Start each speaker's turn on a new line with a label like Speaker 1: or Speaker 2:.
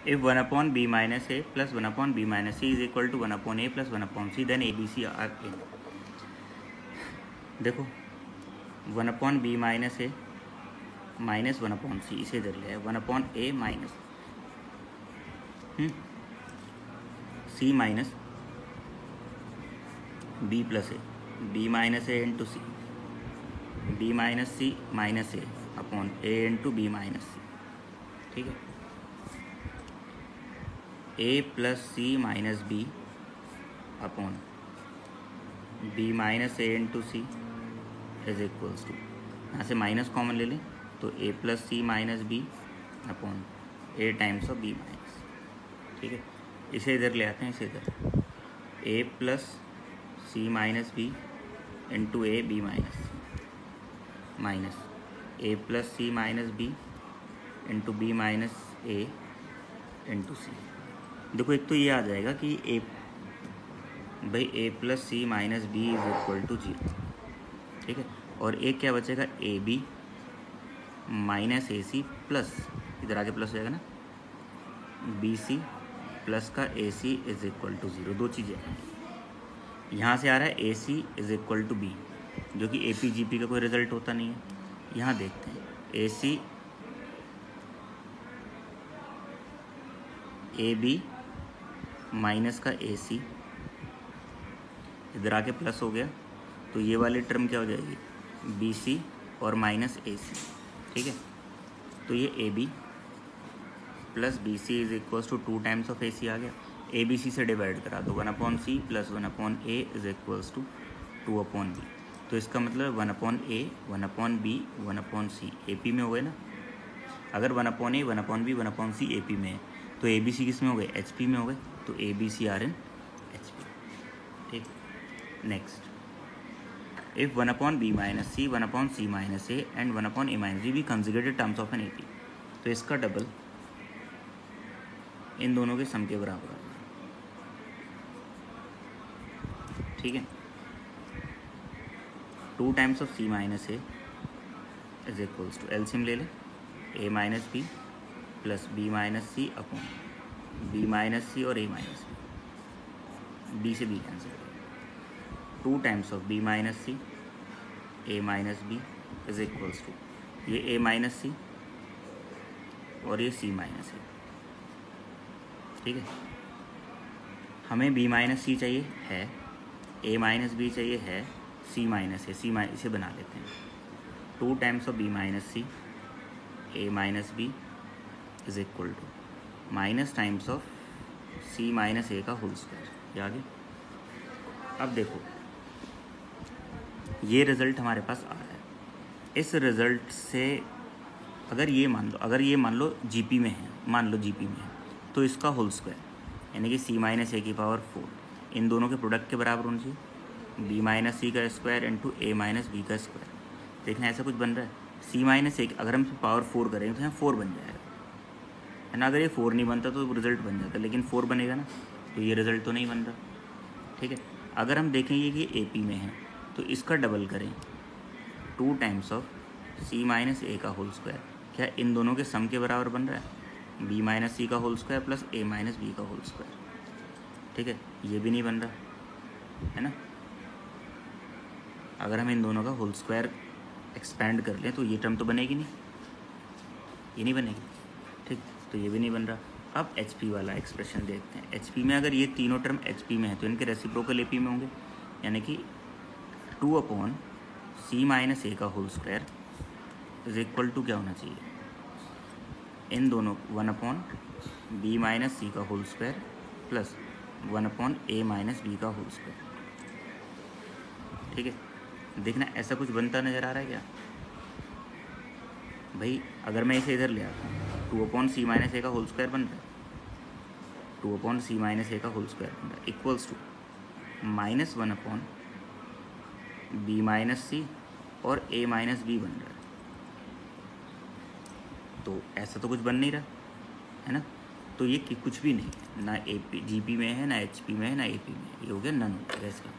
Speaker 1: If 1/b minus A plus 1/b minus C is equal to 1/a plus 1/c then ABC are in. देखो 1/b minus ए minus 1/c, इसे इधर ले आए 1/a minus c minus b plus a, b minus a into c, b minus c minus a upon a into b minus c. ठीक है, a plus C minus b upon b minus a into c is equals to, यहाँ से minus common ले लें तो a plus C minus b upon a times of b minus. ठीक है, इसे इधर ले आते हैं, इसे इधर a plus C minus b into a B minus minus a plus C minus b into b minus a into c. देखो एक तो ये आ जाएगा कि a भाई a plus C minus B is equal to 0। ठीक है, और एक क्या बचेगा A B minus A C plus, इधर आगे प्लस हो जाएगा ना, बी सी प्लस का ए सी इज इक्वल टू 0। दो चीज़ें, यहाँ से आ रहा है ए सी इज इक्वल टू बी, जो कि ए पी जी पी का कोई रिजल्ट होता नहीं है। यहाँ देखते हैं ए सी ए बी माइनस का ए सी, इधर आके प्लस हो गया तो ये वाली टर्म क्या हो जाएगी बी सी और माइनस ए सी। ठीक है, तो ये a b plus b c is equals to 2 times of a c आ गया। ए बी सी से डिवाइड करा दो 1/c plus 1/a is equals to 2/b। तो इसका मतलब 1/a 1/b 1/c A P में हो गए ना। अगर 1/a 1/b 1/c A P में है तो ए बी सी किस में हो गए एच पी में हो गए, तो a b c are in H P. ठीक, next if 1/b minus c 1/c minus a and 1/a minus b b conjugated terms of an A P, तो इसका डबल इन दोनों के सम के बराबर है। ठीक है, 2 times of c minus a is equals to, LCM ले लें, a minus b plus b minus c upon b minus c और ए माइनस बी से बी कैंसिल करें, 2 times of b minus c a minus B is equals to ये a minus c और ये सी minus ए। ठीक है, हमें B minus सी चाहिए है, ए माइनस बी चाहिए है, सी माइनस ए, सी माइनस इसे बना लेते हैं 2 times of b minus c a minus B is equal to minus times of c minus ए का होल स्क्वायर। ये आगे अब देखो ये रिज़ल्ट हमारे पास आ रहा है। इस रिज़ल्ट से अगर ये मान लो जीपी में है, मान लो जीपी में है, तो इसका होल स्क्वायर यानी कि सी माइनस ए की पावर 4 इन दोनों के प्रोडक्ट के बराबर होना चाहिए, बी माइनस सी का स्क्वायर इंटू ए माइनस बी का स्क्वायर। देखना ऐसा कुछ बन रहा है, सी माइनस ए अगर हम पावर 4 करेंगे तो यहाँ 4 बन जाएगा है ना। अगर ये 4 नहीं बनता तो रिजल्ट बन जाता, लेकिन 4 बनेगा ना, तो ये रिजल्ट तो नहीं बन रहा। ठीक है, अगर हम देखेंगे कि ए पी में है तो इसका डबल करें 2 टाइम्स ऑफ सी माइनस ए का होल स्क्वायर, क्या इन दोनों के सम के बराबर बन रहा है, बी माइनस सी का होल स्क्वायर प्लस ए माइनस बी का होल स्क्वायर। ठीक है, ये भी नहीं बन रहा है ना। अगर हम इन दोनों का होल स्क्वायर एक्सपेंड कर लें तो ये टर्म तो बनेगी नहीं, ये नहीं बनेगी। ठीक, तो ये भी नहीं बन रहा। अब एच पी वाला एक्सप्रेशन देखते हैं। एच पी में अगर ये तीनों टर्म एच पी में है तो इनके रेसिप्रोकल ए पी में होंगे, यानी कि 2/c माइनस ए का whole square is equal to क्या होना चाहिए, इन दोनों 1/b माइनस सी का whole square plus 1/a minus B का होल स्क्वायर। ठीक है, देखना ऐसा कुछ बनता नज़र आ रहा है क्या भाई। अगर मैं इसे इधर ले आता हूँ 2/c माइनस ए का होल स्क्वायर बन रहा है, 2/c माइनस ए का होल स्क्वायर बन रहा है equals to -1/b minus c और a माइनस बी बन रहा है। तो ऐसा तो कुछ बन नहीं रहा है ना, तो ये कुछ भी नहीं है, ना ए पी जी पी में है, ना एच पी में है, ना ए पी में है, ये हो गया नन हो गया इसका।